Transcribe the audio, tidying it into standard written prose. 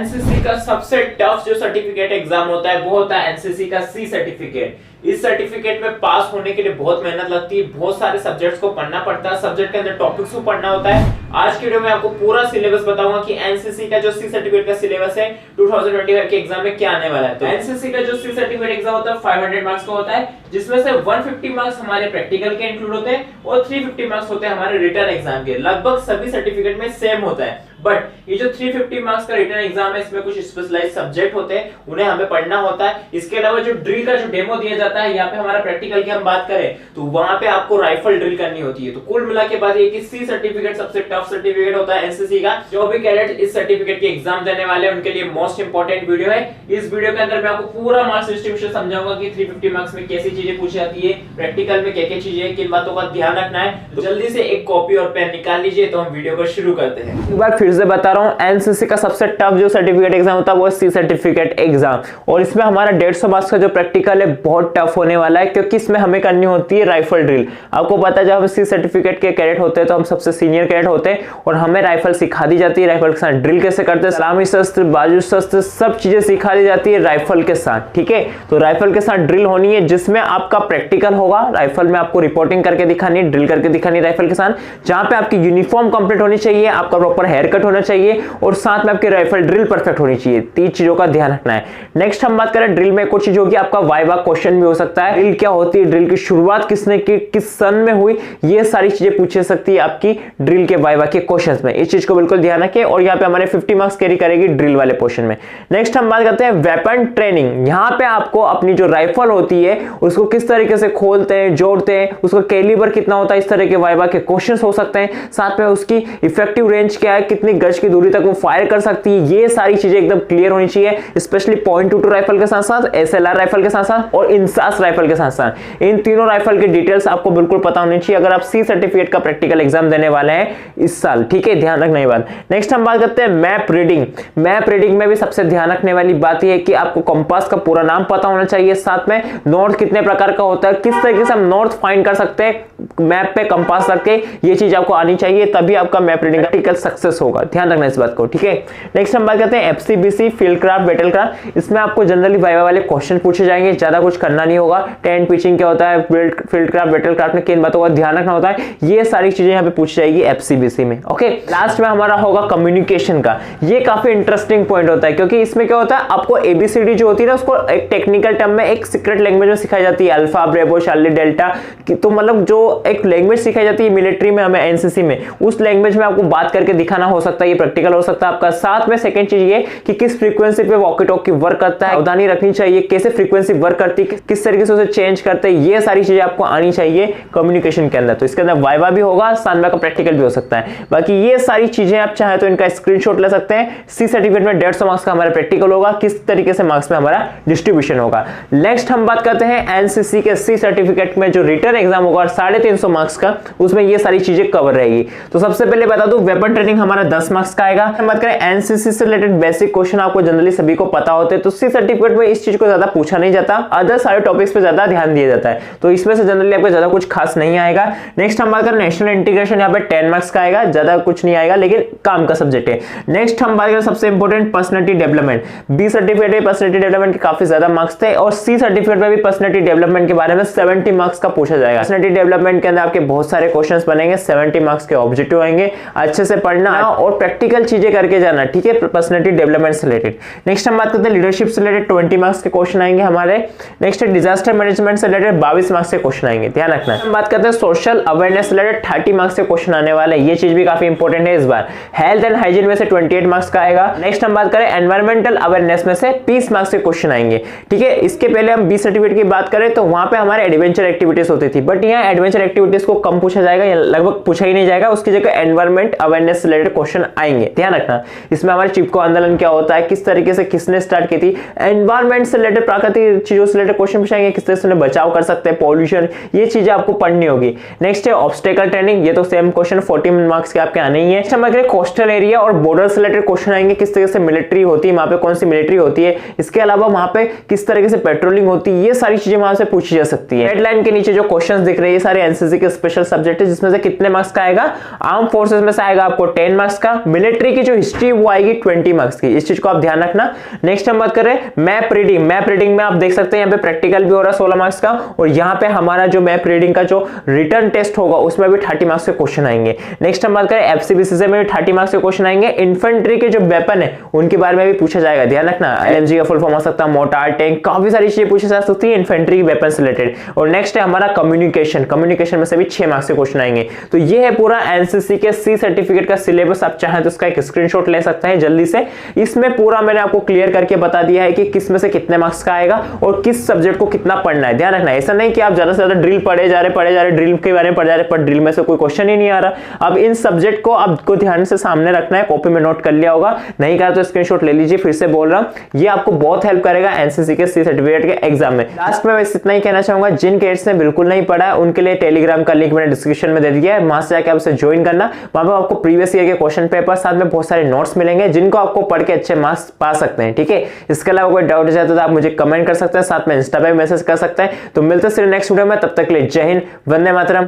NCC का सबसे tough जो सर्टिफिकेट एग्जाम होता है वो होता है एनसीसी का सी सर्टिफिकेट। इस सर्टिफिकेट में पास होने के लिए बहुत मेहनत लगती है, बहुत सारे सब्जेक्ट्स को पढ़ना पड़ता है, सब्जेक्ट के अंदर टॉपिक्स को पढ़ना होता है। आज की वीडियो में आपको पूरा सिलेबस बताऊंगा कि एनसीसी का जो सी सर्टिफिकेट का सिलेबस है 2025 के एग्जाम में क्या आने वाला है। तो एनसीसी का जो सी सर्टिफिकेट एग्जाम होता है 500 मार्क्स का होता है, जिसमें से 150 मार्क्स हमारे प्रैक्टिकल के इंक्लूड होते हैं और 350 मार्क्स होते हैं हमारे रिटन एग्जाम के। लगभग सभी सर्टिफिकेट में सेम होता है, बट ये जो 350 मार्क्स का रिटन एग्जाम है इसमें कुछ स्पेशलाइज्ड सब्जेक्ट होते हैं, उन्हें हमें पढ़ना होता है। इसके अलावा जो ड्रिल का जो डेमो दिया जाता है, यहाँ पे हमारा प्रैक्टिकल की हम बात करें तो वहां पे आपको राइफल ड्रिल करनी होती है। तो कुल मिला के बाद ये कि सी सर्टिफिकेट सबसे टफ सर्टिफिकेट होता है एनसीसी का। जो भी कैडेट इस सर्टिफिकेट की एग्जाम देने वाले हैं उनके लिए मोस्ट इंपोर्टेंट वीडियो है। इस वीडियो के अंदर मैं आपको पूरा मार्क्स डिस्ट्रीब्यूशन समझाऊंगा कि 350 मार्क्स में कैसी चीजें पूछी जाती है, प्रैक्टिकल में क्या-क्या चीजें हैं, किन बातों का ध्यान रखना है। तो जल्दी से एक कॉपी और पेन निकाल लीजिए, तो हम वीडियो को शुरू करते हैं। एक बार फिर से बता रहा हूं, एनसीसी का सबसे टफ जो सर्टिफिकेट एग्जाम होता है वो सी सर्टिफिकेट एग्जाम, और इसमें हमारा 150 मार्क्स का जो प्रैक्टिकल है बहुत टफ होने वाला है, क्योंकि इसमें हमें करनी होती है राइफल ड्रिल। आपको पता है जब हम सी सर्टिफिकेट के कैडेट होते हैं तो हम सबसे सीनियर कैडेट होते हैं और हमें राइफल सिखा दी जाती है। राइफल के साथ ड्रिल कैसे करते हैं, सलामी शस्त्र, बाजू शस्त्र, सब चीजें सिखा दी जाती है राइफल के साथ। ठीक है, तो राइफल के साथ ड्रिल होनी है जिसमें आपका प्रैक्टिकल होगा। राइफल में आपको रिपोर्टिंग करके दिखानी, ड्रिल करके दिखानी राइफल के साथ, जहां पे आपकी यूनिफॉर्म कंप्लीट होनी चाहिए, आपका प्रॉपर हेयर कट होना चाहिए और साथ में आपकी राइफल ड्रिल परफेक्ट होनी चाहिए। 3 चीजों का ध्यान रखना है। नेक्स्ट हम बात करें ड्रिल में कुछ चीज होगी, आपका वाइवा क्वेश्चन भी हो सकता है। ड्रिल क्या होती है, ड्रिल की शुरुआत किसने की, किस सन में हुई, ये सारी चीजें पूछ सकती है आपकी ड्रिल के वाइवा के क्वेश्चंस में। इस चीज को बिल्कुल ध्यान रखें और यहाँ पे हमारे 50 मार्क्स कैरी करेगी ड्रिल वाले पोर्शन में। नेक्स्ट हम बात करते हैं वेपन ट्रेनिंग। यहाँ पे आपको अपनी जो राइफल होती है उसको किस तरीके से खोलते हैं, जोड़ते हैं, उसका कैलिबर कितना होता है, इस तरह के वाइवा के क्वेश्चंस हो सकते हैं। साथ में उसकी इफेक्टिव रेंज क्या है, कितनी गज की दूरी तक वो फायर कर सकती है, ये सारी चीजें एकदम क्लियर होनी चाहिए। स्पेशली .22 राइफल के साथ साथ, एसएलआर राइफल के साथ साथ और इंसास राइफल के साथ साथ, इन तीनों राइफल की डिटेल्स आपको बिल्कुल पता होनी चाहिए अगर आप सी सर्टिफिकेट का प्रैक्टिकल एग्जाम देने वाले हैं इस साल। ठीक है, ध्यान रखने की बात। नेक्स्ट हम बात करते हैं मैप रीडिंग। मैप रीडिंग में भी सबसे ध्यान रखने वाली बात यह है कि आपको कंपास का पूरा नाम पता होना चाहिए, साथ में नॉर्थ कितने प्रकार का होता है, किस तरीके से हम नॉर्थ फाइंड कर सकते हैं मैप पे कंपास रख के, ये चीज आपको आनी चाहिए, तभी आपका मैप रीडिंग प्रैक्टिकल सक्सेस होगा। ध्यान रखना इस बात को। ठीक है, नेक्स्ट हम बात करते हैं एफसीबीसी फील्ड क्राफ्ट बैटल क्राफ्ट। इसमें आपको जनरली वाइवा वाले क्वेश्चन पूछे जाएंगे, ज्यादा कुछ करना नहीं होगा। टेंट पिचिंग क्या होता है, फील्ड क्राफ्ट बैटल क्राफ्ट में किन बातों का ध्यान रखना होता है, ये सारी चीजें यहाँ पे पूछी जाएगी एफसीबीसी में। ओके, लास्ट में हमारा होगा कम्युनिकेशन का। ये काफी इंटरेस्टिंग पॉइंट होता है, क्योंकि इसमें क्या होता है, आपको एबीसीडी जो होती है ना उसको एक टेक्निकल टर्म में एक सीक्रेट लैंग्वेज में सिखाई जाती है, अल्फा, ब्रेवो, चार्ली, डेल्टा। तो मतलब जो एक लैंग्वेज सिखाई जाती है मिलिट्री में, हमें एनसीसी में, उस लैंग्वेज में आपको बात करके दिखाना हो सकता है, ये प्रैक्टिकल हो सकता है आपका। साथ में सेकंड चीज ये कि किस फ्रीक्वेंसी पे वॉकी टॉकी वर्क करता है, सावधानी रखनी चाहिए, कैसे फ्रीक्वेंसी वर्क करती है, किस तरीके से उसे चेंज करते हैं, ये सारी चीजें आपको आनी चाहिए कम्युनिकेशन के अंदर। तो इसके अंदर वाइवा भी होगा, साथ में प्रैक्टिकल भी हो सकता है। बाकी ये सारी चीजें आप चाहे तो इनका स्क्रीनशॉट ले सकते हैं। सी सर्टिफिकेट में 150 मार्क्स का हमारा प्रैक्टिकल होगा, किस तरीके से मार्क्स में हमारा डिस्ट्रीब्यूशन होगा। नेक्स्ट हम बात करते हैं एनसीसी के सी सर्टिफिकेट में जो रिटन एग्जाम होगा 350 मार्क्स का, उसमें ये सारी चीजें कवर रहेगी। तो सबसे पहले बता दूं, वेपन ट्रेनिंग हमारा 10 मार्क्स का आएगा। हम बात करें एनसीसी से रिलेटेड बेसिक क्वेश्चन, आपको जनरली सभी को पता होते हैं, तो सी सर्टिफिकेट में इस चीज को ज्यादा पूछा नहीं जाता, अदर सारे टॉपिक्स पे ज्यादा ध्यान दिया जाता है, तो इसमें से जनरली आपको ज्यादा कुछ खास नहीं आएगा। नेक्स्ट हम बात करें नेशनल इंटीग्रेशन, यहाँ पे 10 मार्क्स का आएगा, ज्यादा कुछ नहीं आएगा लेकिन काम का सब्जेक्ट है। नेक्स्ट हम बात करें सबसे important personality development. B certificate में पर्सनैलिटी डेवलपमेंट के काफी ज्यादा मार्क्स थे, और सी सर्टिफिकेट में भी पर्सनैलिटी डेवलपमेंट के बारे में 70 मार्क्स का पूछा जाएगा। पर्सनैलिटी डेवलपमेंट के अंदर आपके बहुत सारे क्वेश्चंस बनेंगे, 70 मार्क्स के ऑब्जेक्टिव आएंगे, अच्छे से पढ़ना और प्रैक्टिकल चीजें करके जाना। ठीक है, पर्सनैलिटी डेवलपमेंट से रिलेटेड। नेक्स्ट हम बात करते हैं लीडरशिप से रिलेटेड 20 मार्क्स के क्वेश्चन आएंगे हमारे। नेक्स्ट डिजास्टर मैनेजमेंट से रिलेटेड 22 मार्क्स के क्वेश्चन आएंगे, ध्यान रखना है। हम बात करते हैं सोशल अवेयरनेस से रिलेटेड 30 मार्क्स के क्वेश्चन आने वाले हैं, ये चीज भी काफी इंपॉर्टेंट है इस बार। हेल्थ एंड हाइजीन में से 28 मार्क्स का आएगा। नेक्स्ट हम बात करें एनवायरमेंटल अवेयरनेस में से 30 मार्क्स के क्वेश्चन आएंगे। ठीक है, इसके पहले हम बी सर्टिफिकेट की बात करें तो वहां पे हमारे एडवेंचर एक्टिविटीज होती थी, बट यहाँ एडवेंचर एक्टिविटीज को कम पूछा जाएगा, लगभग पूछा ही नहीं जाएगा, उसकी जगह एनवायरमेंट अवेयरनेस से रिलेटेड क्वेश्चन आएंगे। ध्यान रखना, इसमें हमारे चिपको आंदोलन क्या होता है, किस तरीके से किसने स्टार्ट की थी, एनवायरमेंट से रिलेटेड प्राकृतिक चीजों से रिलेटेड क्वेश्चन पूछेंगे, किस तरह से बचाव कर सकते हैं, पॉल्यूशन, ये चीजें आपको पढ़नी होगी। नेक्स्ट है ऑब्स्टेकल ट्रेनिंग, ये तो सेम क्वेश्चन 40 मार्क्स के आपके आने ही है। नेक्स्ट हम अगर कोस्टल एरिया और बॉर्डर से रिलेटेड क्वेश्चन आएंगे, किस तरह से मिलिट्री होती है, वहां पे कौन सी मिलिट्री होती है, इसके अलावा वहां पे किस तरीके से पेट्रोलिंग होती है, ये सारी चीजें वहां से पूछी जा सकती है। हेडलाइन के नीचे जो क्वेश्चंस दिख रहे हैं ये सारे एनसीसी के स्पेशल सब्जेक्ट है, जिसमें से कितने मार्क्स का आएगा, आर्म फोर्सेस में से आएगा आपको 10 मार्क्स का, मिलिट्री की जो हिस्ट्री वो आएगी 20 मार्क्स की। इस चीज को आप ध्यान रखना। नेक्स्ट हम बात करें मैप रीडिंग। मैप रीडिंग में आप देख सकते हैं यहाँ पे प्रैक्टिकल भी हो रहा है 16 मार्क्स का, और यहाँ पे हमारा जो मैप रीडिंग का जो रिटर्न टेस्ट होगा उसमें भी 30 मार्क्स के क्वेश्चन आएंगे। नेक्स्ट हम बात करें एफसीबीसीसी में भी 30 मार्क्स के क्वेश्चन आएंगे। इन्फेंट्री के जो वेपन है उनके बारे में भी पूछा जाएगा, ध्यान रखना। एलएमजी का फुल फॉर्म हो सकता है मोर्टार, टैंक, काफी सारी चीजें पूछी जा सकती है इन्फेंट्री की वेपन से रिलेटेड। और नेक्स्ट है हमारा कम्युनिकेशन। कम्युनिकेशन में से भी 6 मार्क्स के क्वेश्चन आएंगे। तो ये है पूरा एनसीसी के सी सर्टिफिकेट का सिलेबस। आप चाहें तो इसका एक स्क्रीनशॉट ले सकते हैं जल्दी से। इसमें पूरा मैंने आपको क्लियर करके बता दिया है कि किस में से कितने मार्क्स का आएगा और किस सब्जेक्ट को कितना पढ़ना है। ध्यान रखना, ऐसा नहीं कि आप ज्यादा से ज्यादा ड्रिल पढ़े जा रहे ड्रिल के बारे में पढ़ जा रहे, पर ड्रिल में से कोई क्वेश्चन ही नहीं आ रहा। अब इन सब्जेक्ट को आपको ध्यान से सामने रखना है, कॉपी में नोट कर लिया होगा, नहीं करा तो स्क्रीनशॉट ले लीजिए। फिर से बोल रहा हूं, ये आपको बहुत हेल्प करेगा एनसीसी के सी सर्टिफिकेट के एग्जाम में। लास्ट में बस इतना ही कहना चाहूंगा, जिन कैडेट्स ने बिल्कुल नहीं पढ़ा है उनके लिए टेलीग्राम का लिंक मैंने डिस्क्रिप्शन में दे दिया है, वहां से जाकर आप उसे ज्वाइन करना। वहां पर आपको प्रीवियस ईयर के क्वेश्चन पेपर साथ में बहुत सारे नोट्स मिलेंगे, जिनको आपको पढ़ के अच्छे मार्क्स पा सकते हैं। ठीक है, इसके अलावा कोई डाउट है तो आप मुझे कमेंट कर सकते हैं, साथ में इंस्टा पे मैसेज कर सकते हैं। तो मिलते हैं नेक्स्ट वीडियो में, तब तक के लिए जय हिंद, वंदे मातरम।